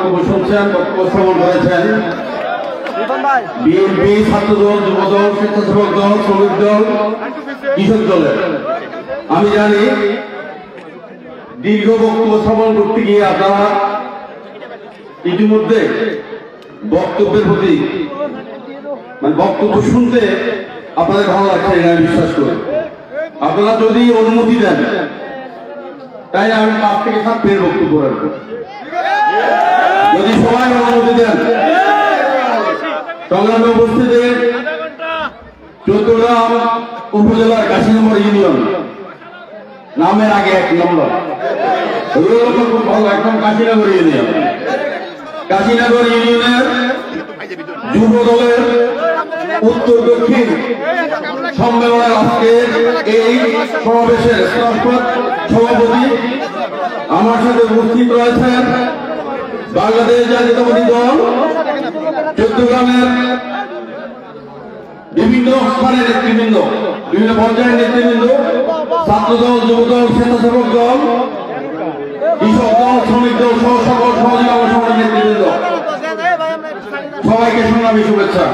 বক্তব্য শুনছেন, বক্তব্য শ্রবণ করেছেন। বিএনপি, ছাত্রদল, যুবদল, স্বেচ্ছাসেবক দল, শ্রমিক দল, কৃষক দলের আমি জানি দীর্ঘ বক্তব্য শ্রবণ করতে গিয়ে আপনারা ইতিমধ্যে বক্তব্যের প্রতি বক্তব্য শুনতে আপনাদের ভালো লাগছে আমি বিশ্বাস করি। আপনারা যদি অনুমতি দেন তাই আমি 5 থেকে 7 মিনিট বক্তব্য রাখবো, যদি সবাই অনুমতি দেন। সংগ্রামে উপস্থিতি চট্টগ্রাম উপজেলার কাশীনগর ইউনিয়ন নামের আগে 1 নম্বর ভালো, একদম কাশীনগর ইউনিয়ন। কাশীনগর ইউনিয়নের যুব দলের উত্তর দক্ষিণ সম্মেলনের আজকে এই সমাবেশের সভাপতি আমার সাথে উপস্থিত রয়েছেন বাংলাদেশ জাতীয়তাবাদী দল চট্টগ্রামের বিভিন্ন স্থানের নেতৃবৃন্দ, বিভিন্ন পর্যায়ের নেতৃবৃন্দ, ছাত্রদল, যুবদল, স্বেচ্ছাসেবক দল, কৃষক দল, শ্রমিক দল সহ সকল সহযোগী সংগঠনের নেতৃবৃন্দ, সবাইকে সংগ্রামী শুভেচ্ছা।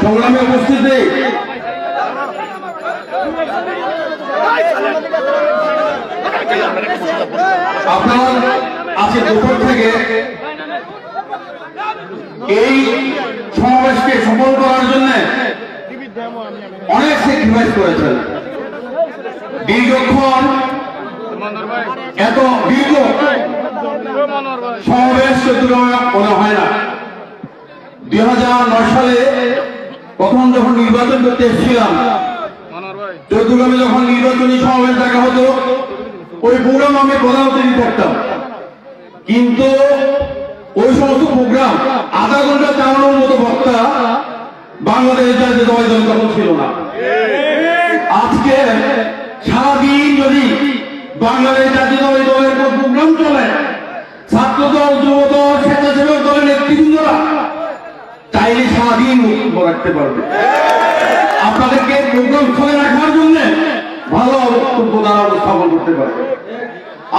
সংগ্রামী উপস্থিতি আপনার আজকে দুপুর থেকে এই সমাবেশকে সফল করার জন্য অনেক স্যাক্রিফাইস করেছেন। দীর্ঘক্ষণ এত দীর্ঘ সমাবেশ চট্টগ্রামে মনে হয় না। 2009 সালে প্রথম যখন নির্বাচন করতে এসেছিলাম চট্টগ্রামে, যখন নির্বাচনী সমাবেশ দেখা হতো ওই প্রোগ্রাম আমি প্রধান অতিথি থাকতাম, কিন্তু ওই সমস্ত প্রোগ্রাম আধা ঘন্টা চালানোর মতো বক্তা বাংলাদেশ জাতীয়তাবাদী দল তখন ছিল না। আজকে সারাদিন যদি বাংলাদেশ জাতীয়তাবাদী দলের কোন প্রোগ্রাম চলে, ছাত্রদল, যুবদল, স্বেচ্ছাসেবক দলের নেতৃবৃন্দরা চাইলে সারাদিন বক্তব্য রাখতে পারবে। আপনাদেরকে প্রোগ্রাম স্থলে রাখার জন্য ভালো বক্তব্য দ্বারা উপস্থাপন করতে পারবে।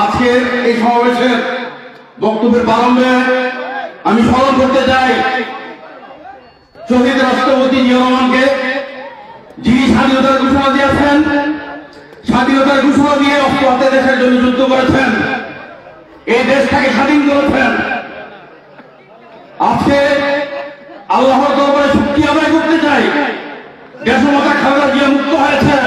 আজকের এই সমাবেশের বক্তব্যের প্রারম্ভে আমি স্মরণ করতে চাই শহীদ রাষ্ট্রপতি জিয়া রহমানকে, যিনি স্বাধীনতার ঘোষণা দিয়েছেন, স্বাধীনতার ঘোষণা দিয়ে অস্ত্র হাতে দেশের জন্য যুদ্ধ করেছেন, এই দেশটাকে স্বাধীন করেছেন। আজকে আল্লাহর দরবারে শুকরিয়া আদায় করতে চাই, দেশমাতা খালেদা জিয়া মুক্ত হয়েছে,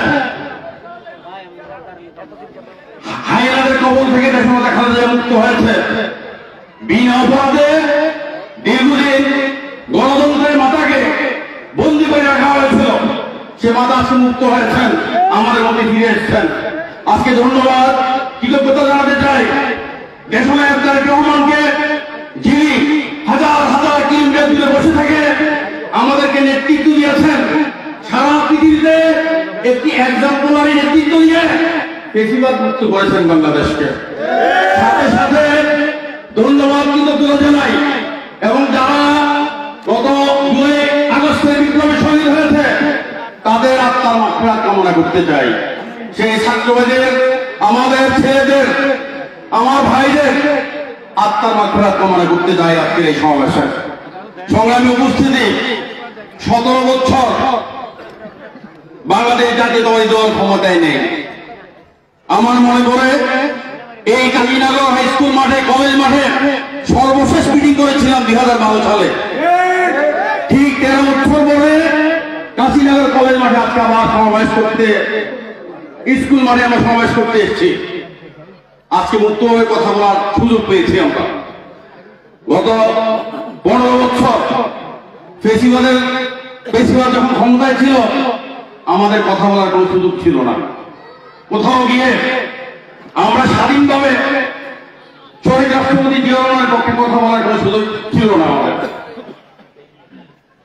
হায়নাদের কবল থেকে দেশমাতা খালেদা জিয়া মুক্ত হয়েছে। বিনা অপরাধে দীর্ঘদিন গণতন্ত্রের মাতাকে বন্দী করে রাখা হয়েছিল, সে মাতা আজকে মুক্ত হয়েছেন, আমাদের মধ্যে ফিরে এসেছেন। আজকে ধন্যবাদ, কৃতজ্ঞতা জানাতে চাই দেশনায়ক তারেক রহমানকে, যিনি হাজার হাজার কিলোমিটার দূরে বসে থেকে আমাদেরকে নেতৃত্ব দিয়েছেন। সারা পৃথিবীতে একটি এক্সাম্পলারি নেতৃত্ব দিয়ে বেশিরভাগ মুক্ত করেছেন বাংলাদেশকে। সাথে সাথে ধন্যবাদ, কৃতজ্ঞতা জানাই এবং যারা গত 2 আগস্টের বিপ্লবে শহীদ হয়েছে তাদের আত্মার মাগফিরাত কামনা করতে চাই। সেই ছাত্রবাদের, আমাদের ছেলেদের, আমার ভাইদের আত্মার মাগফিরাত কামনা করতে চাই। আজকের এই সমাবেশে সংগ্রামী উপস্থিতি, 17 বছর বাংলাদেশ জাতীয়তাবাদী দল ক্ষমতায় নেই। আমার মনে পড়ে এই কাশীনগর হাই স্কুল মাঠে, কলেজ মাঠে সর্বশেষ মিটিং করেছিলাম 2012 সালে। ঠিক 13 বছর পরে কাশীনগর কলেজ মাঠে আজকে আবার সমাবেশ করতে, স্কুল মাঠে আমরা সমাবেশ করতে এসেছি। আজকে মুক্তভাবে কথা বলার সুযোগ পেয়েছি আমরা। গত 15 বছর ফেসিবাদ যখন ক্ষমতায় ছিল আমাদের কথা বলার কোনো সুযোগ ছিল না। কোথাও গিয়ে আমরা স্বাধীনভাবে শহীদ রাষ্ট্রপতি জিয়া রহমানের পক্ষে কথা বলার কোনো সুযোগ ছিল না আমাদের।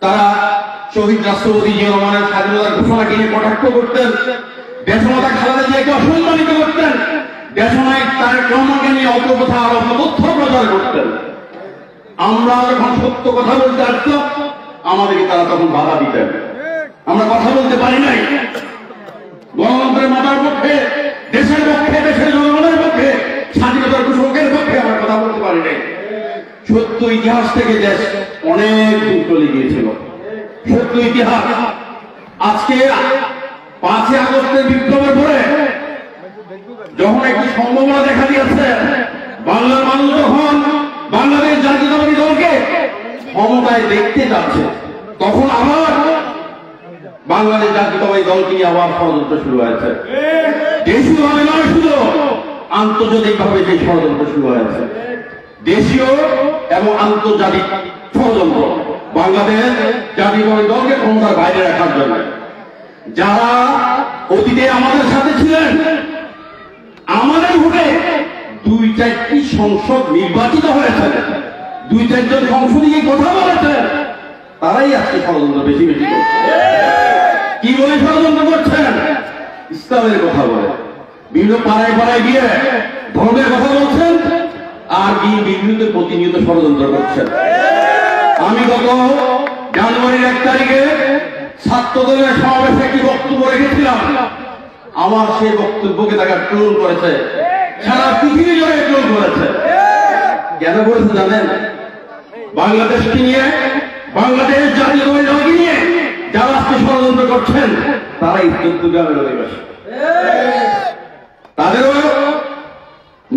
তারা শহীদ রাষ্ট্রপতি জিয়া রহমানের স্বাধীনতার ঘোষণাকে নিয়ে কটাক্ষ করতেন, দেশমাতা খালেদা জিয়াকে অসম্মানিত করতেন, দেশনায়ক তারেক রহমানকে নিয়ে অল্প কথা আরো তথ্য প্রচার করতেন। আমরা যখন সত্য কথা বলতে আসতাম আমাদেরকে তারা তখন বাধা দিতেন, আমরা কথা বলতে পারি নাই। গণতন্ত্রের মাতার পক্ষে, দেশের পক্ষে, দেশের জনগণের পক্ষে, স্বাধীনতার ঘোষকের পক্ষে আমরা কথা বলতে পারি নাই। সত্য ইতিহাস থেকে দেশ অনেক দূর চলে গিয়েছিল। সত্য ইতিহাস আজকে 5ই আগস্টের বিপ্লবের পরে যখন একটি সম্ভাবনা দেখা দিয়েছে, বাংলার মানুষ যখন বাংলাদেশ জাতীয়তাবাদী দলকে ক্ষমতায় দেখতে যাচ্ছে, তখন আবার বাংলাদেশ জাতীয়তাবাদী দলকে নিয়ে আবার ষড়যন্ত্র শুরু হয়েছে। দেশীয়ভাবে নয়, শুধু আন্তর্জাতিকভাবে যে ষড়যন্ত্র শুরু হয়েছে, দেশীয় এবং আন্তর্জাতিক ষড়যন্ত্র বাংলাদেশ জাতীয়তাবাদী দলকে ক্ষমতার বাইরে রাখার জন্য। যারা অতীতে আমাদের সাথে ছিলেন, আমাদের ভোটে 2-4টি সংসদ নির্বাচিত হয়েছে, 2-4 জন সংসদীয় কথা বলেছে, তারাই আজকে ষড়যন্ত্র বেশি বেশি করছে। কি বলে ষড়যন্ত্র করছেন? ইসলামের কথা বলে, বিভিন্ন পাড়ায় পাড়ায় গিয়ে ধর্মের কথা বলছেন, আর বিরুদ্ধে প্রতিনিয়ত ষড়যন্ত্র করছেন। আমি গত জানুয়ারির 1 তারিখে ছাত্র দলের সমাবেশে একটি বক্তব্য রেখেছিলাম। আমার সেই বক্তব্যকে তারা ট্রোল করেছে, সারা পৃথিবী জুড়ে ট্রোল করেছে। কেন করেছে জানেন? বাংলাদেশকে নিয়ে, বাংলাদেশ জাতীয়তাবাদী দলকে নিয়ে যারা আজকে ষড়যন্ত্র করছেন, তারাই চট্টগ্রামের অধিবাসী, তাদেরও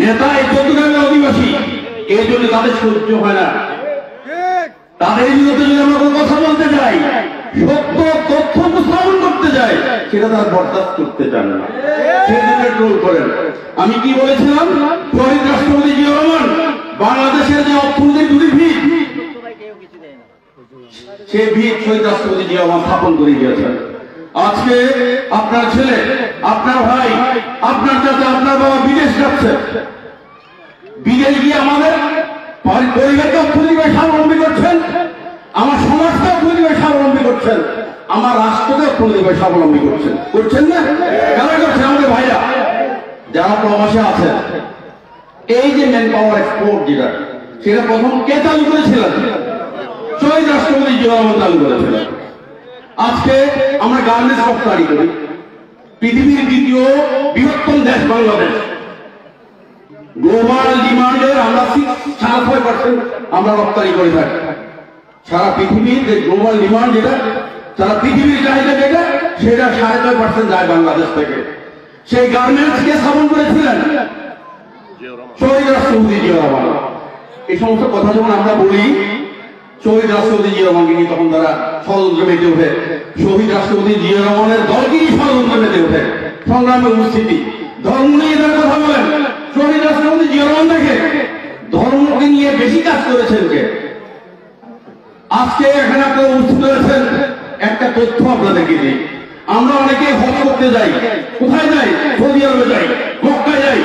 নেতা এই চট্টগ্রামের অধিবাসী। এই জন্য তাদের সহ্য হয় না। তাদের বিরুদ্ধে যদি আমরা কোনো কথা বলতে যাই, সত্য তথ্য উপস্থাপন করতে যাই, সেটা তারা বরদাস্ত করতে চান না, সেই জন্য ট্রোল করেন। আমি কি বলেছিলাম? শহীদ রাষ্ট্রপতি জিয়া রহমান বাংলাদেশের যে অর্থনৈতিক দুটি ভিত, সেই ভিত শহীদ রাষ্ট্রপতি জিয়া রহমান স্থাপন করে গিয়েছেন। আজকে আপনার ছেলে, আপনার ভাই, আপনার চাচা, আপনার বাবা বিদেশ যাচ্ছে, বিদেশ গিয়ে আমাদের পরিবারকে অর্থনৈতিকভাবে স্বাবলম্বী করছেন, আমার সমাজকে অর্থনৈতিকভাবে স্বাবলম্বী করছেন, আমার রাষ্ট্রকে অর্থনৈতিকভাবে স্বাবলম্বী করছেন। করছেন না? কেন করছেন? আমাদের ভাইরা যারা প্রবাসে আছেন। এই যে ম্যান পাওয়ার এক্সপোর্ট যেটা, সেটা প্রথম কে চালু করেছিলেন? শহীদ রাষ্ট্রপতি জিয়া রহমান চালু করেছিলেন। আজকে আমরা গার্মেন্টস রপ্তানি করি, পৃথিবীর দ্বিতীয় বৃহত্তম দেশ বাংলাদেশ। গ্লোবাল ডিমান্ডের আমরা 6.5% আমরা রপ্তানি করে থাকি। সারা পৃথিবীর যে গ্লোবাল ডিমান্ড যেটা, সারা পৃথিবীর চাহিদা যেটা, সেটা 6.5% যায় বাংলাদেশ থেকে। সেই গার্মেন্টস কে স্থাপন করেছিলেন? শহীদ রাষ্ট্রপতি জিয়া রহমান। এই সমস্ত কথা যখন আমরা বলি, শহীদ রাষ্ট্রপতি জিয়া রহমানকে নিয়ে তখন তারা ষড়যন্ত্র মেতে ওঠে। শহীদ রাষ্ট্রপতি জিয়া রহমানের দলকে নিয়ে ষড়যন্ত্র মেতে ওঠে, সংগ্রামে উপস্থিতি। ধর্ম নিয়ে তারা কথা বলেন। শহীদ রাষ্ট্রপতি জিয়া রহমান দেখে ধর্মকে নিয়ে বেশি কাজ করেছেন কে? আজকে এখানে আপনারা উপস্থিত হয়েছেন, একটা তথ্য আপনাদেরকে দিই। আমরা অনেকে হজ করতে যাই, কোথায় যাই? সৌদি আরবে যাই, মক্কায় যাই,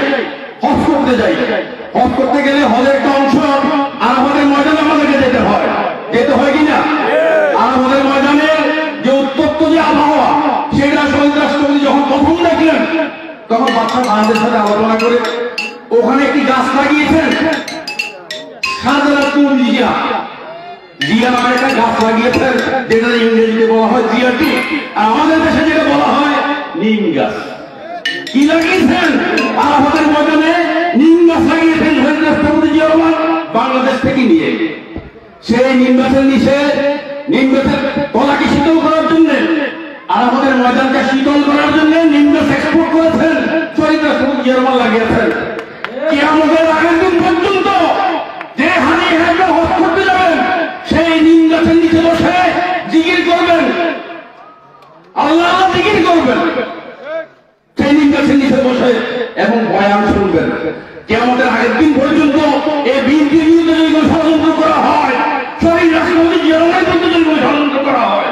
হজ করতে যাই। হজ করতে গেলে হজের একটা অংশ আরাফাতের ময়দানে আমাদেরকে যেতে হয়, যেতে হয় কিনা? আরাফাতের ময়দানে যে উত্তপ্ত যে আবহাওয়া, সেটা শহীদ রাষ্ট্রপতি যখন প্রথম দেখলেন, তখন বাচ্চা ভাইদের সাথে আলোচনা করে ওখানে একটি গাছ লাগিয়েছেন। জিয়া নামের একটা গাছ লাগিয়েছেন, যেটা ইংরেজিতে বলা হয় জিয়াটি, আর আমাদের দেশে যেটা বলা হয় নিম গাছ। কি লাগিয়েছেন? আরাফাতের ময়দানে নিম গাছ লাগিয়েছেন শহীদ রাষ্ট্রপতি জিয়া রহমান, বাংলাদেশ থেকে নিয়ে। সেই নিম গাছের নিচে, নিম গাছের তলাকে শীতল করার জন্য, আরাফাতের ময়দানকে শীতল করার জন্য নিম গাছ এক্সপোর্ট করেছেন শহীদ রাষ্ট্রপতি জিয়া রহমান, লাগিয়েছেন। কিয়ামতের আগের দিন পর্যন্ত যে হানি হাজরা হজ করতে যাবেন, সেই নিম গাছের নিচে বসে জিকির করবেন, আল্লাহ জিকির করবেন, সেই নিম গাছের নিচে বসে এবং বয়ান শুনবেন। কিয়ামতের আগের দিন পর্যন্ত এই বিএনপির বিরুদ্ধে যদি কোনো ষড়যন্ত্র করা হয়, শহীদ রাষ্ট্রপতি জিয়া রহমানের বিরুদ্ধে যদি কোনো ষড়যন্ত্র করা হয়,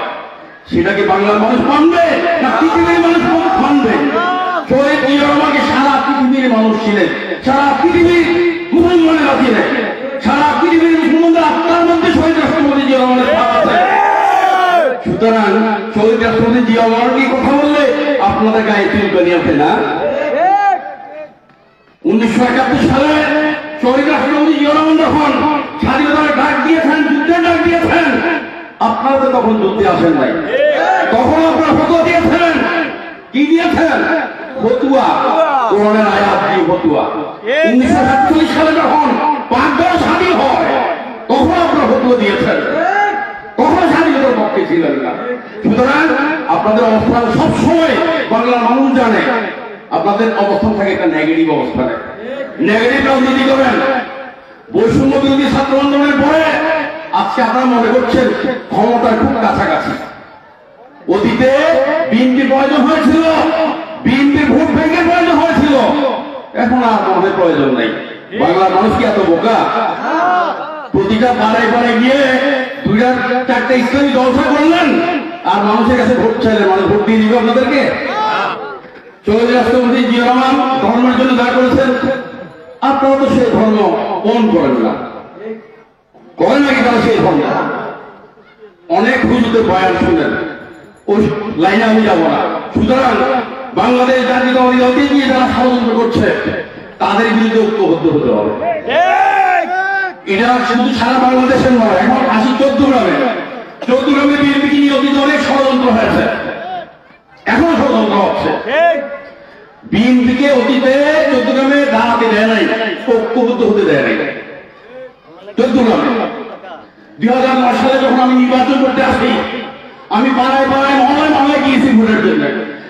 সেটাকে বাংলার মানুষ মানবে না পৃথিবীর মানুষ মানবে? শহীদ জিয়া রহমানকে সারা পৃথিবীর মানুষ ছিলেন, সারা পৃথিবীর মুসলমানেরা ছিলেন, সারা পৃথিবীর মুসলমানদের আত্মার মধ্যে শহীদ রাষ্ট্রপতি জিয়া রহমানের ভাব আছে। সুতরাং শহীদ রাষ্ট্রপতি জিয়া রহমানকে কথা বললে আপনাদের গায়ে চুলকানি আছে না? 1971 সালে শহীদ রাষ্ট্রপতি জিয়া রহমান যখন স্বাধীনতার ডাক দিয়েছেন, যুদ্ধের ডাক দিয়েছেন, আপনারা তো তখন যুদ্ধে আসেন নাই। তখন আপনারা ফতোয়া দিয়েছেন। কি দিয়েছেন? ফতুয়া, কোরআনের আয়াত দিয়ে ফতুয়া। 1947 সালে যখন পাক স্বাধীন হয়, প্রতিষ্ঠানে আপনাদের অবস্থান থাকে একটা নেগেটিভ অবস্থানে, নেগেটিভ রাজনীতি করেন। বৈষম্য বিরোধী ছাত্র আন্দোলনের পরে আজকে আপনারা মনে করছেন ক্ষমতার খুব কাছাকাছি। অতীতে বিএনপি প্রয়োজন হয়েছিল, বিএনপির ভোট ব্যাংকের প্রয়োজন হয়েছিল, এখন আর আমাদের প্রয়োজন নেই। বাংলার মানুষ কি এত বোকা? প্রতিটা পাড়ায় পাড়ায় গিয়ে 2-4টা ইসলামী জলসা করলেন আর মানুষের কাছে ভোট চাইলেন, মানুষ ভোট দিয়ে দিবে আপনাদেরকে? শহীদ রাষ্ট্রপতি জিয়া রহমান ধর্মের জন্য যা করেছেন, আপনারা তো সেই ধর্ম কোন করেন না, করেন নাকি তারা সেই ধর্ম? অনেক হুজুরদের বয়ান শুনেন, ওই লাইনে আমি যাবো না। সুতরাং বাংলাদেশ জাতীয়তাবাদী দলকে নিয়ে যারা ষড়যন্ত্র করছে তাদের বিরুদ্ধে ঐক্যবদ্ধ হতে হবে। এটা শুধু সারা বাংলাদেশের নয়, এখন আসি চৌদ্দগ্রামে বিএনপি নিয়ে অতীতে অনেক ষড়যন্ত্র হয়েছে, এখনো ষড়যন্ত্র হচ্ছে। বিএনপিকে অতীতে চৌদ্দগ্রামে দাঁড়াতে দেয় নাই, ঐক্যবদ্ধ হতে দেয় নাই। চৌদ্দগ্রামে 2009 সালে যখন আমি নির্বাচন করতে আসি, আমি পাড়ায় পাড়ায় মহলায় গিয়েছি ভোটের জন্য।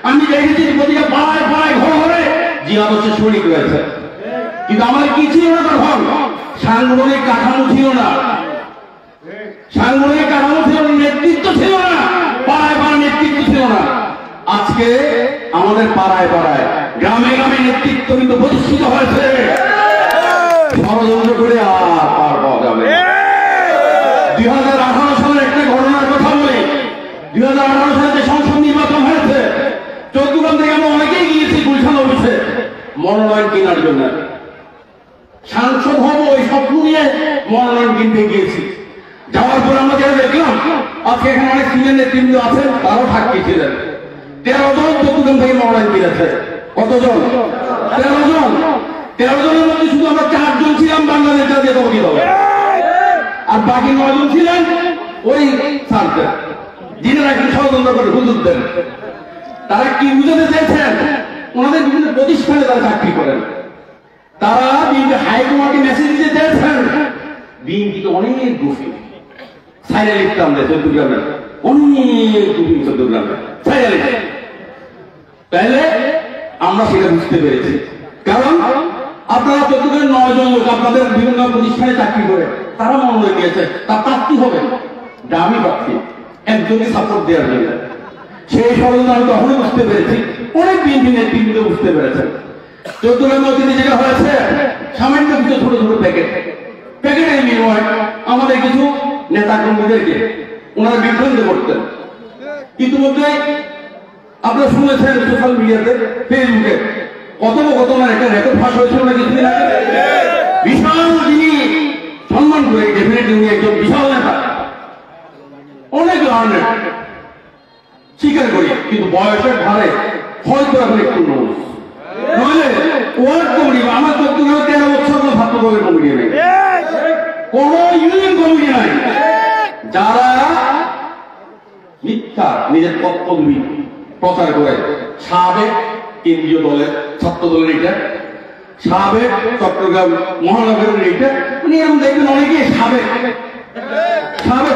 আমি দেখেছি প্রতিটা পাড়ায় পাড়ায় ঘরে ঘরে জিহাদ হচ্ছে শরীক রয়েছে, কিন্তু আমাদের কি ছিল না? তখন সাংগঠনিক কাঠামো ছিল না, সাংগঠনিক কাঠামো ছিল না, নেতৃত্ব ছিল না, পাড়ায় পাড়ায় নেতৃত্ব ছিল না। আজকে আমাদের পাড়ায় পাড়ায় গ্রামে গ্রামে নেতৃত্ব কিন্তু প্রতিষ্ঠিত হয়েছে। ষড়যন্ত্র করে আর পার পাওয়া যাবে। 2018 সালের একটা ঘটনার কথা বলি। 2018 সালে যে সংসদ নির্বাচন হয়েছে, চৌদ্দগ্রাম থেকে আমরা অনেকেই গিয়েছি গুলশান অফিসে মনোনয়ন কেনার জন্য। সাংসদ হবো এই স্বপ্ন নিয়ে মনোনয়ন কিনতে গিয়েছি। যাওয়ার পর আমরা যারা দেখলাম, আজকে এখানে অনেক সিনিয়র নেতৃবৃন্দ আছেন, তারাও সাক্ষী ছিলেন। 13 জন চৌদ্দগ্রাম থেকে মনোনয়ন কিনেছে। কতজন? 13 জন। 13 জনের মধ্যে শুধু আমরা 4 জন ছিলাম বাংলাদেশ জাতীয়তাবাদী দল, আর বাকি 9 জন ছিলেন ওই সার্কেল, যিনারা একটু ষড়যন্ত্র করে হুজুরদের। তারা কি বুঝাতে চেয়েছেন? ওনাদের বিভিন্ন প্রতিষ্ঠানে তারা চাকরি করেন। তারা বিএনপি হাইকমান্ডকে মেসেজ দিতে চেয়েছেন বিএনপিকে অনেক গুফি ছাইরা লিখতাম যে চৌদ্দগ্রামে অনেক গুফি চৌদ্দগ্রামে ছাইরা লিখতাম। তাহলে আমরা সেটা বুঝতে পেরেছি, কারণ আপনারা চৌদ্দগ্রামে 9 জন লোক আপনাদের বিভিন্ন প্রতিষ্ঠানে চাকরি করে, তারা মনোনয়ন দিয়েছে, তার প্রার্থী হবে দামি প্রার্থী, একজনকে সাপোর্ট দেওয়ার জন্য। সেই ষড়যন্ত্র আমি তখনই বুঝতে পেরেছি, অনেক বিএনপি নেতৃত্ব বুঝতে পেরেছেন। চৌদ্দগ্রামে অতীতে যেটা হয়েছে, সামান্য কিছু ছোট ছোট প্যাকেটের বিনিময় আমাদের কিছু নেতা কর্মীদেরকে ওনারা বিভ্রান্ত করতেন। ইতিমধ্যে আপনারা শুনেছেন সোশ্যাল মিডিয়াতে, ফেসবুকে কথোপকথনের একটা রেকর্ড ফাঁস হয়েছিল না কিছুদিন আগে। বিশাল যিনি সম্মান করে, ডেফিনেটলি উনি একজন বিশাল নেতা, অনেক লার্নেড স্বীকার করি, কিন্তু বয়সের ভারে হয়তো এখন একটু নয়। নইলে ওয়ার্ড কমিটি, আমার চৌদ্দগ্রামে 13 বছর কোনো ছাত্র দলের কমিটি নেই, কোন ইউনিয়ন কমিটি নাই। যারা মিথ্যা নিজের পদবি প্রচার করে, সাবেক কেন্দ্রীয় দলের ছাত্র দলের এটা, সাবেক চট্টগ্রাম মহানগরের এটা, মানে এরকম দেখবেন অনেকে সাবেক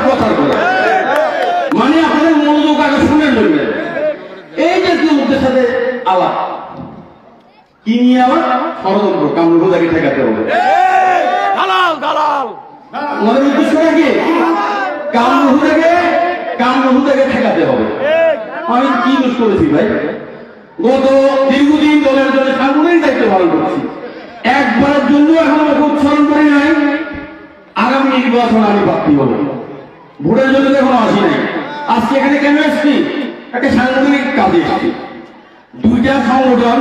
প্রচার করে, মানে আপনাদের মনোযোগ আকর্ষণের জন্য। এই জাতীয় লোকদের সাথে আলাপ কি নিয়ে আবার ষড়যন্ত্র, কামরুহুদাকে ঠেকাতে হবে। আমাদের উদ্দেশ্যটা কি? কামরুহুদাকে ঠেকাতে হবে। আমি কি দোষ করেছি ভাই? গত দীর্ঘদিন দলের জন্য সাংগঠনিক দায়িত্ব পালন করছি, একবারের জন্য এখন আমাকে উচ্চারণ করি নাই আগামী নির্বাচন আমি প্রার্থী হব। ভোটের জন্য এখনো আসি নাই। আজকে এখানে কেন এসছি? একটা সাংগঠনিক কাজে এসছি। 2টা সংগঠন,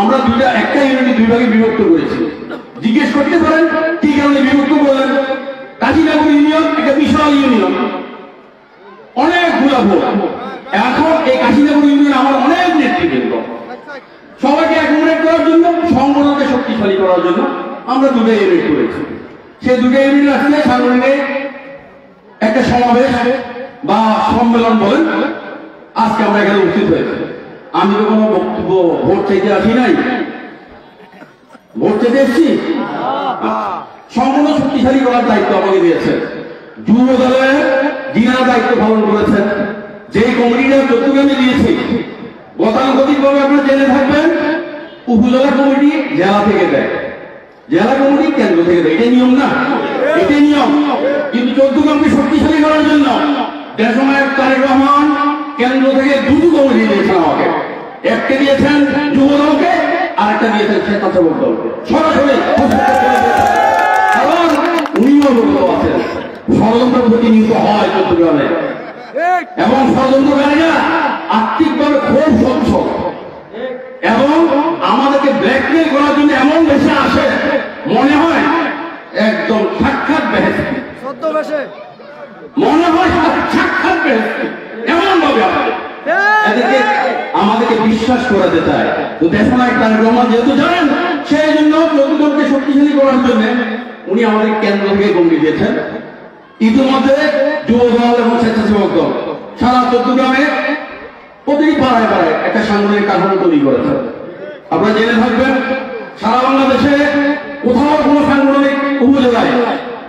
আমরা একটা ইউনিট 2 ভাগে বিভক্ত করেছি। জিজ্ঞেস করতে পারেন কি কারণে বিভক্ত করলেন? কাশীনগর ইউনিয়ন একটা বিশাল ইউনিয়ন, অনেকগুলো ভোট। এখন এই কাশীনগর ইউনিয়ন আমার অনেক নেতৃবৃন্দ, সবাইকে অ্যাকোমোডেট করার জন্য, সংগঠনকে শক্তিশালী করার জন্য আমরা 2টা ইউনিট করেছি। সেই 2টা ইউনিট আসলে সাংগঠনিক একটা সমাবেশ বা সম্মেলন বলেন, আজকে আমরা এখানে উপস্থিত হয়েছি। আমি তো কোনো বক্তব্য ভোট চাইতে আসি নাই, ভোট চাইতে এসছি। সংগঠন শক্তিশালী করার দায়িত্ব আমাকে দিয়েছে যুব দলের যিনারা দায়িত্ব পালন করেছেন, যে কমিটিটা চট্টগ্রামে দিয়েছি গতানুগতিক ভাবে আপনারা জেনে থাকবেন, উপজেলা কমিটি জেলা থেকে দেয়, জেলা কমিটি কেন্দ্র থেকে দেয়। এটা নিয়ম না? এটাই নিয়ম। কিন্তু চৌদ্দগ্রামকে শক্তিশালী করার জন্য দেশনায়ক তারেক রহমান কেন্দ্র থেকে দুটো কমিটি দিয়েছেন আমাকে। একটা দিয়েছেন যুব দলকে, আর একটা দিয়েছেন স্বেচ্ছাসেবক দলকে। সরাসরি কারণ উনিও অবগত আছেন ষড়যন্ত্র প্রতিনিয়ত হয় চট্টগ্রামে, এবং ষড়যন্ত্রকারীরা আর্থিকভাবে খুব সচ্ছল এবং আমাদেরকে ব্ল্যাকমেল করার জন্য এমন বেশি আসে, মনে হয় একদম সাক্ষাৎ বেহেশতি, মনে হয় সাক্ষাৎ বেহেশতি, এমন ভাবে এদেরকে আমাদেরকে বিশ্বাস করাতে চায়। তো দেশনায়ক তারেক রহমান যেহেতু জানেন, সেই জন্য চট্টগ্রামকে শক্তিশালী করার জন্য উনি আমাদের কেন্দ্র থেকে কমিটি দিয়েছেন। ইতিমধ্যে যুব দল এবং স্বেচ্ছাসেবক দল সারা চট্টগ্রামে প্রতিটি পাড়ায় পাড়ায় একটা সাংগঠনিক কাঠামো তৈরি করেছে। আপনারা জেনে থাকবেন, সারা বাংলাদেশে কোথাও কোনো সাংগঠনিক উপজেলায়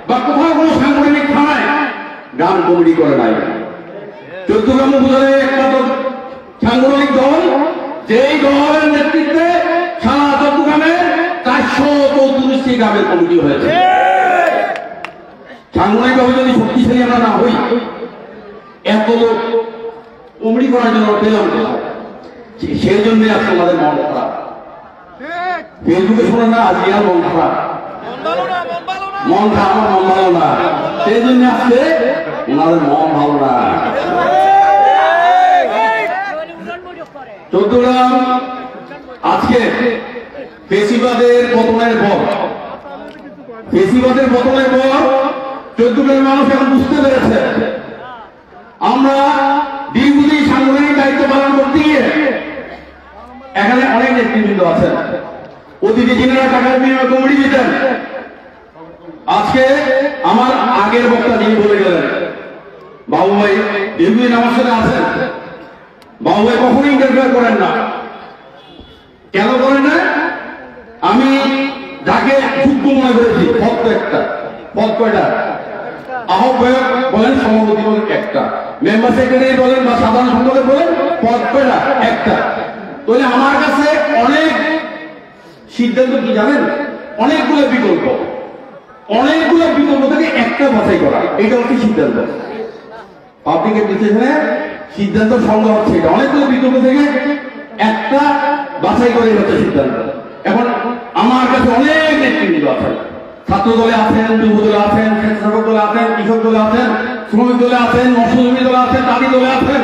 বা কোথাও কোনো সাংগঠনিক থানায় গ্রাম কমিটি করে নাই। চট্টগ্রাম উপজেলায় একটা সাংগঠনিক দল, যেই দলের নেতৃত্বে সারা চট্টগ্রামে 434টি গ্রামের কমিটি হয়েছে। সাংগঠনিকভাবে যদি শক্তিশালী আমরা না হই, এত লোক কমিটি করার জন্য পেলাম, সেই জন্যই আজকে আমাদের মন খারাপ। ফেসবুকে শোনেন না, আজকে আর মন খারাপ, মন খারাপ, আমার মন ভালো না, সেই জন্য আজকে ওনাদের মন ভালো না। চট্টগ্রাম আজকে ফেসিবাদের পতনের পর, ফেসিবাদের পতনের পর চট্টগ্রামের মানুষ এখন বুঝতে পেরেছে আমরা দীর্ঘদিন সাংগঠনিক দায়িত্ব পালন করতে গিয়ে এখানে অনেক নেতৃবৃন্দ আছেন, অতিথি যিনারা টাকার বিনিময়ে কমিটি দিতেন। আজকে আমার আগের বক্তা যিনি বলে গেলেন, বাবু ভাই দীর্ঘদিন আমার সাথে আছেন, বাবু ভাই কখনো ইন্টারফেয়ার করেন না। কেন করেন না? আমি যাকে যোগ্য মনে করেছি, পদ তো একটা, পদ কয়টা? আহ্বায়ক বলেন, সভাপতি বলেন একটা, মেম্বার সেক্রেটারি বলেন বা সাধারণ সম্পাদক বলেন, পদ কয়টা? একটা। তাহলে আমার কাছে অনেক সিদ্ধান্ত কি জানেন, অনেকগুলো বিকল্প, অনেকগুলো বিকল্প থেকে একটা বাছাই করা, এটা হচ্ছে সিদ্ধান্ত। পাবলিকের ডিসিশনে সিদ্ধান্ত সংগ্রহ হচ্ছে এটা, অনেকগুলো বিকল্প থেকে একটা বাছাই করে হচ্ছে সিদ্ধান্ত। এখন আমার কাছে অনেক নেতৃবৃন্দ আছেন, ছাত্র দলে আছেন, যুব দলে আছেন, স্বেচ্ছাসেবক দলে আছেন, কৃষক দলে আছেন, শ্রমিক দলে আছেন, মৎস্যজীবী দলে আছেন, তাঁতি দলে আছেন,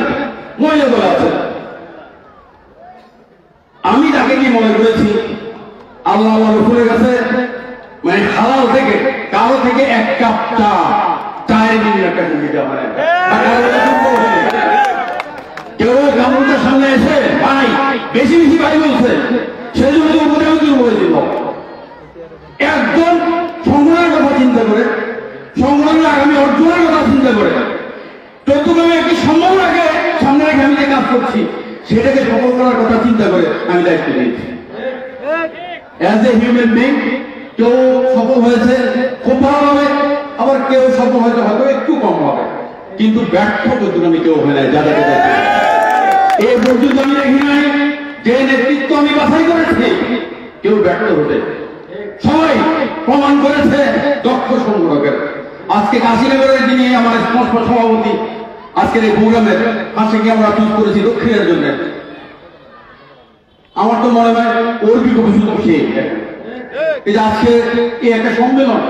মহিলা দলে আছেন। আমি তাকে কি মনে করেছি, আল্লাহ আল্লাহ রসুলের কাছে মানে হালাল থেকে কারো থেকে এক কাপ চা, চায়ের দিনের একটা ভূমিকা মানে কেউ গ্রামের সামনে এসে ভাই বেশি বেশি ভাই বলছে, সেই জন্য উপরেও কি বলে দিব। একজন সংগ্রামের কথা চিন্তা করে, সংগ্রামের আগামী অর্জনের কথা চিন্তা করে, চট্টগ্রামে একটি সম্ভাবনাকে সামনে রেখে আমি যে কাজ করছি সেটাকে সফল করার কথা চিন্তা করে আমি দায়িত্ব নিয়েছি। অ্যাজ এ হিউম্যান বিং, কেউ সফল হয়েছে খুব ভালো হবে, আবার কেউ সফল হয়েছে হয়তো একটু কম হবে, কিন্তু ব্যর্থ চট্টগ্রামে কেউ হয় নাই। যাদেরকে এই পর্যন্ত আমি দেখি নাই যে নেতৃত্ব আমি বাছাই করেছি কেউ ব্যর্থ হতে, সবাই প্রমাণ করেছে দক্ষ সংগ্রহের। আজকে কাশীনগরের যিনি আমার স্পষ্ট সভাপতি, আজকের এই প্রোগ্রামের পাশে গিয়ে আমরা চুজ করেছি দক্ষিণের জন্য, আমার তো মনে হয় ওর বিকল্প শুধু খেয়ে এই যে আজকে এই একটা সম্মেলন,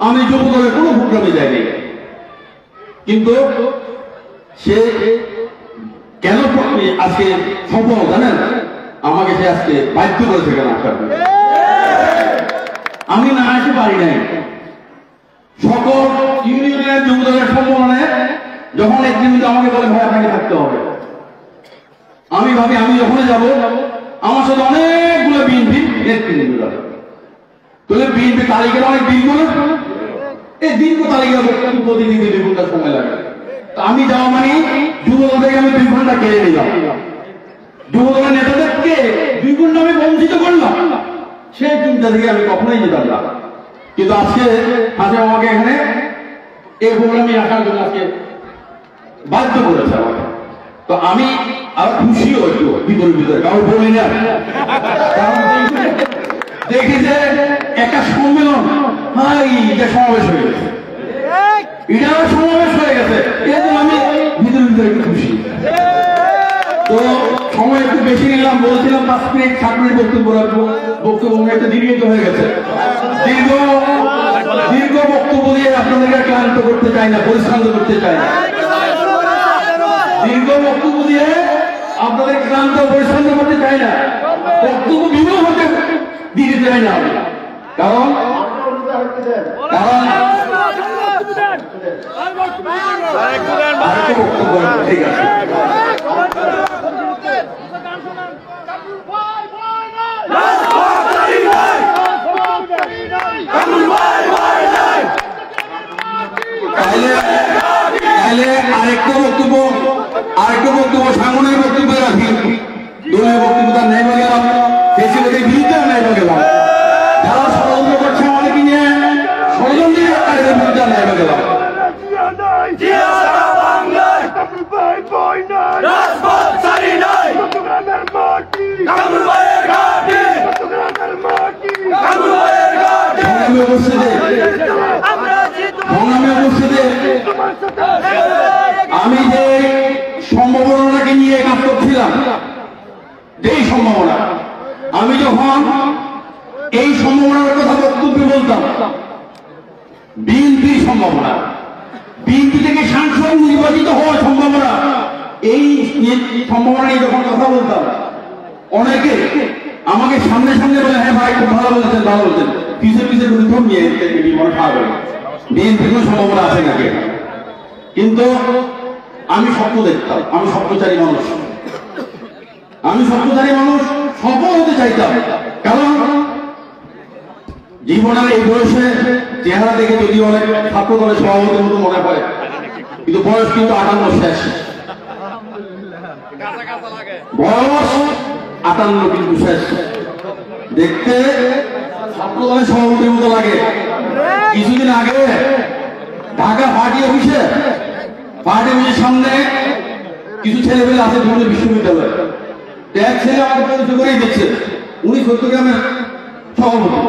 আমি যুব দলের কোনো প্রোগ্রামে যাইনি, কিন্তু সে কেন আজকে সফল জানেন, আমাকে সে আজকে বাধ্য করেছে কেন আসার, আমি না আসতে পারি নাই। সকল ইউনিয়নের যুব দলের সম্মেলনে যখন একদিন আমাকে বলে ভাই আপনাকে থাকতে হবে, আমি ভাবি আমি যখনই যাবো আমার সাথে অনেকগুলো বিএনপি নেতৃবৃন্দ যাবে, তাহলে বিএনপি তালিকার অনেক দীর্ঘ, এই দীর্ঘ তালিকা প্রতিনিধি 2 ঘন্টার সময় লাগে। আমি যাওয়া মানে যুব দল থেকে আমি 2 ঘন্টা কেড়ে নিলাম, যুব দলের নেতাদেরকে 2 ঘন্টা আমি বঞ্চিত করলাম, সেই চিন্তা থেকে আমি কখনোই যেতাম না। কিন্তু আজকে আমাকে এখানে এই প্রোগ্রামে রাখার জন্য আজকে বাধ্য করেছে আমাকে। তো আমি আর খুশিও একটু ভিতরে ভিতরে, কারণ বলি না, দেখি যে একটা সম্মেলন, এটা সমাবেশ হয়ে গেছে, এটা সমাবেশ হয়ে গেছে, আমি ভিতরে ভিতরে একটু খুশি। তো সময় একটু বেশি নিলাম, বলছিলাম 5 মিনিট 7 মিনিট বক্তব্য রাখবো, বক্তব্য একটা দীর্ঘিত হয়ে গেছে। দীর্ঘ বক্তব্য দিয়ে আপনাদেরকে ক্লান্ত করতে চাই না, পরিশ্রান্ত করতে চাই না। দীর্ঘ বক্তব্য দিয়ে আপনাদের ক্লান্ত পরিশ্রান্ত করতে চাই না, বক্তব্য বিমূল হতে দিতে চাই না, কারণ বক্তব্য ঠিক আছে। আরেকটা বক্তব্য সামনের বক্তব্য রাখি, দলীয় বক্তব্য তার নেমে গেলাম, ফেসিলিটির বিরুদ্ধে নেমে গেলাম, যারা ষড়যন্ত্র করছে আমাদেরকে নিয়ে ষড়যন্ত্রের বিরুদ্ধে নেমে গেলাম। আমি যে সম্ভাবনাটাকে নিয়ে কাজ করছিলাম, যেই সম্ভাবনা, আমি যখন এই সম্ভাবনার কথা বক্তব্যে বলতাম, বিএনপির সম্ভাবনা, বিএনপি থেকে সাংসদ নির্বাচিত হওয়ার সম্ভাবনা, এই সম্ভাবনা নিয়ে যখন কথা বলতাম, অনেকে আমাকে সামনে সামনে বলে, হ্যাঁ ভাই খুব ভালো বলছেন, ভালো বলছেন, পিছিয়ে পিছিয়ে উদ্যোগ নিয়ে বিএনপির কোনো সম্ভাবনা আছে নাকি? কিন্তু আমি স্বপ্ন দেখতাম, আমি স্বপ্নচারী মানুষ, সফল হতে চাইতাম, কারণ জীবনের এই বয়সে চেহারা দেখে যদি অনেক ছাত্র দলের সভাপতির মতো মনে হয়, কিন্তু বয়স কিন্তু 58 শেষ, বয়স 58 কিন্তু শেষ, দেখতে ছাত্র দলের সভাপতির মতো লাগে। কিছুদিন আগে ঢাকা পার্টি অফিসের সামনে কিছু ছেলেমেলে আছে বিভিন্ন বিশ্ববিদ্যালয়, এক ছেলে আমাকে পরিচয় করেই দিচ্ছে, উনি চট্টগ্রামের সভাপতি।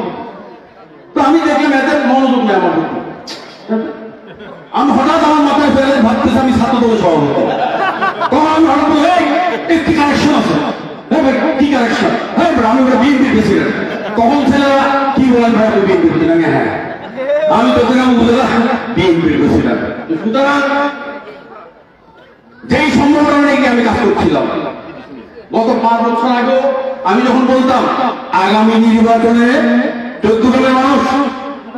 তো আমি দেখলাম এদের মনোযোগ নেই আমার, আমি হঠাৎ আমার মাথায় ফেলে ভাবতেছি আমি ছাত্র দলের সভাপতি। তখন আমি হঠাৎ বলি, একটি কানেকশন আছে, কি কানেকশন? আমি ওটা বিএনপি প্রেসিডেন্ট। তখন ছেলেরা কি বলেন ভাই, আমি বিএনপি প্রেসিডেন্ট? হ্যাঁ, আমি চট্টগ্রাম বুঝলাম বিএনপির প্রেসিডেন্ট। সুতরাং যেই সম্ভাবনা নিয়ে আমি কাজ করছিলাম, গত 5 বছর আগে আমি যখন বলতাম আগামী নির্বাচনে চট্টগ্রামের মানুষ,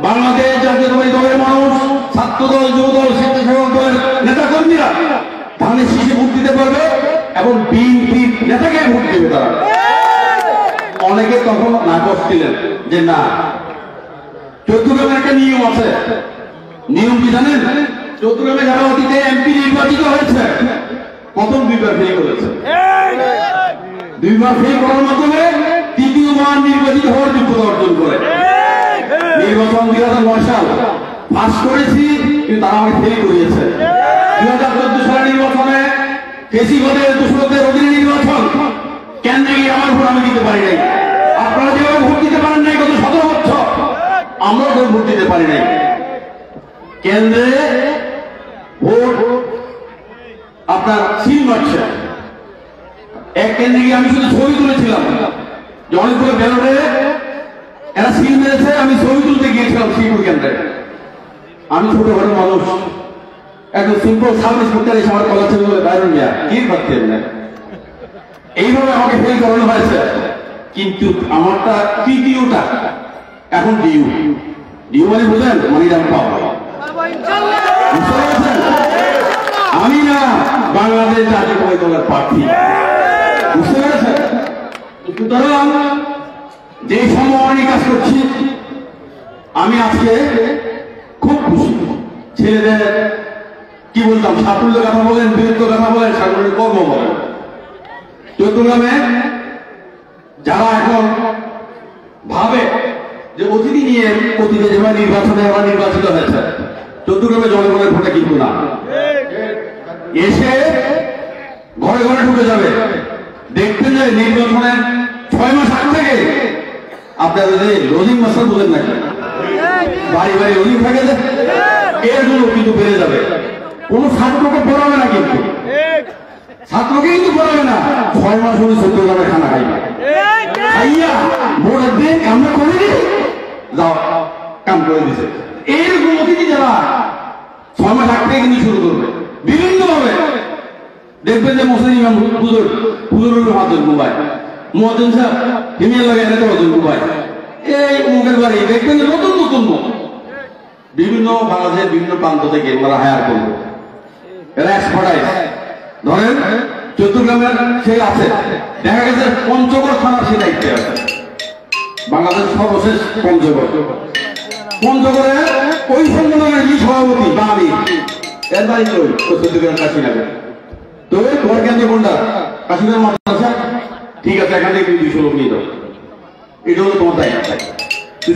বাংলাদেশ জাতীয়তাবাদী দলের মানুষ, ছাত্র দল, যুব দল, স্বেচ্ছাসেবক দলের নেতা কর্মীরা ধানের শীষে ভোট দিতে পারবে এবং বিএনপির নেতাকে ভোট দেবে তারা। অনেকে তখন নাকচ দিলেন যে না, চট্টগ্রামের একটা নিয়ম আছে। নিয়ম কি জানেন? চট্টগ্রামে যারা অতীতে এমপি নির্বাচিত হয়েছে, প্রথম 2বার ফেল করেছে, 2বার ফেল করার মাধ্যমে 3য়বার নির্বাচিত হওয়ার যোগ্যতা অর্জন করে। নির্বাচন 2009 সাল পাস করেছি, কিন্তু তারা আমাকে ফেল করিয়েছে। 2014 সালের নির্বাচনে কেসিগঞ্জের দোসরদের অধীনে নির্বাচন, কেন্দ্রে গিয়ে আমার ভোট আমি দিতে পারি নাই। আপনারা যেভাবে ভোট দিতে পারেন নাই গত 17 বছর, আমরাও তো ভোট দিতে পারি নাই। কেন্দ্রে ভোট আপনার সিল মারছে, এক কেন্দ্রে গিয়ে আমি শুধু ছবি তুলেছিলাম, অনেকগুলো ব্যালটে এরা সিল মেরেছে, আমি ছবি তুলতে গিয়েছিলাম শ্রীপুর কেন্দ্রে। আমি ছোট ঘরের মানুষ, একদম সিম্পল সার্ভিস করতে এসে আমার কলা ছবি বলে বাইরে নিয়ে কি ভাবতেন না, এইভাবে আমাকে ফেল করানো হয়েছে। কিন্তু আমারটা তৃতীয়টা এখন ডিউ, ডিউ মানে বুঝলেন, মানিরাম পাওয়া। আমি না বাংলাদেশ জাতীয়তাবাদী দলের প্রার্থী, বুঝতে পেরেছেন? সুতরাং যে সম্ভাবনা কাজ করছি, আমি আজকে খুব খুশি। ছেলেদের কি বলতাম, সাফল্যের কথা বলেন, বীরত্বের কথা বলেন, সাফল্যের কর্ম বলেন। চট্টগ্রামে যারা এখন ভাবে যে অতিথি নিয়ে অতীতে যেভাবে নির্বাচনে এবার নির্বাচিত হয়েছে, চট্টগ্রামে জনগণের ভোটে কিন্তু না, এসে ঘরে ঘরে ঢুকে যাবে। দেখবেন যে নির্বাচনের 6 মাস আগ থেকে আপনারা যে রোজিং মাস্টার বলেন নাকি বাড়ি বাড়ি রোজিং থাকে যে এরগুলো কিন্তু বেড়ে যাবে। কোন ছাত্রকে পড়াবে না, কিন্তু ছাত্রকে কিন্তু পড়াবে না। 6 মাস উনি 14 গ্রামে খানা খাইবে, খাইয়া ভোটের দিন আমরা করে দিই যাও কাম করে দিছে। এইরকম অতিথি যারা 6 মাস আগ থেকে কিন্তু শুরু করবে বিভিন্ন ভাবে। দেখবেন যে মুসলিম ইমাম হুজুরের হাতের মোবাইল মুয়াজ্জিন সাহেব হিমিয়া লাগে এনে তো হাতের মোবাইল এই মুখের বাড়ি দেখবেন যে নতুন নতুন মুখ বিভিন্ন বাংলাদেশের বিভিন্ন প্রান্ত থেকে ওরা হায়ার করবে। এরা এক্সপার্টাইজ। ধরেন চট্টগ্রামের সে আছে, দেখা গেছে পঞ্চগড় থানার সে দায়িত্বে আছে, বাংলাদেশ সর্বশেষ পঞ্চগড়ে ওই সংগঠনের যে সভাপতি বাঙালি এর বাড়ি কই চট্টগ্রাম কাশিনাগর। তো তোমার কেন্দ্র কোনটা? কাশিনাগর মাদ্রাসা। ঠিক আছে, এখান থেকে 200 লোক নিয়ে যাও, এটা হলো তোমার দায়িত্ব।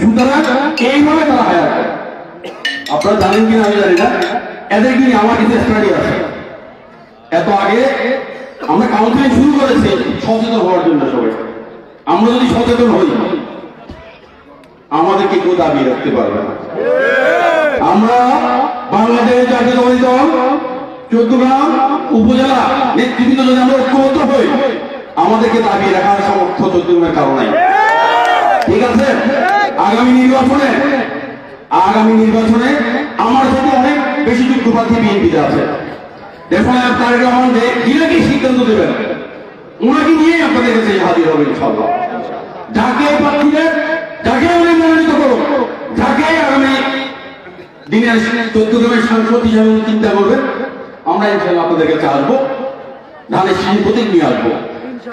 সুতরাং এইভাবে তারা হায়ার করে। আপনারা জানেন কিনা আমি জানি না, এদের কি আমার কিছু স্টাডি আছে। এত আগে আমরা কাউন্সিলিং শুরু করেছি সচেতন হওয়ার জন্য সবাই। আমরা যদি সচেতন হই আমাদেরকে কেউ দাবি রাখতে পারবে না। আমরা বাংলাদেশ জাতীয়তাবাদী দল চট্টগ্রাম উপজেলা নেতৃবৃন্দ যদি আমরা ঐক্যবদ্ধ হই আমাদেরকে দাবি রাখার সামর্থ্য চট্টগ্রামের কারণ নাই। ঠিক আছে, আগামী নির্বাচনে আমার সাথে অনেক বেশি যোগ্য প্রার্থী বিএনপিতে আছে। দেখুন তারেক রহমান যে কি সিদ্ধান্ত দেবেন ওনাকে নিয়েই আপনাদের কাছে হাজির হবে ইনশাআল্লাহ। যাকে প্রার্থীদের যাকে উনি মনোনীত করুন, যাকে আগামী দিনের চট্টগ্রামের সাংসদ হিসাবে চিন্তা করবেন, আমরা ইনশাআল্লাহ আপনাদের কাছে আসবো, ধানের শীষ প্রতীক নিয়ে আসবো,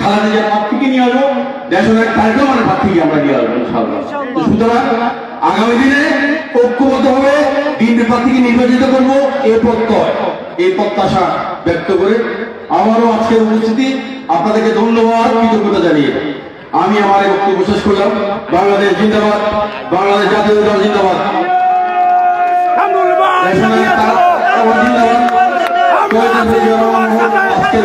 খালেদা জিয়ার প্রার্থীকে নিয়ে আসবো, দেশের তারেক রহমানের প্রার্থীকে আমরা নিয়ে আসবো ইনশাআল্লাহ। সুতরাং আগামী দিনে ঐক্যবদ্ধ হবে বিএনপি প্রার্থীকে নির্বাচিত করবো এই প্রত্যাশা ব্যক্ত করে আমারও আজকের উপস্থিতি আপনাদেরকে ধন্যবাদ কৃতজ্ঞতা জানিয়ে আমি আমার এই বক্তব্য শেষ করলাম। বাংলাদেশ জিন্দাবাদ, বাংলাদেশ জাতীয় দল জিন্দাবাদ, আজকের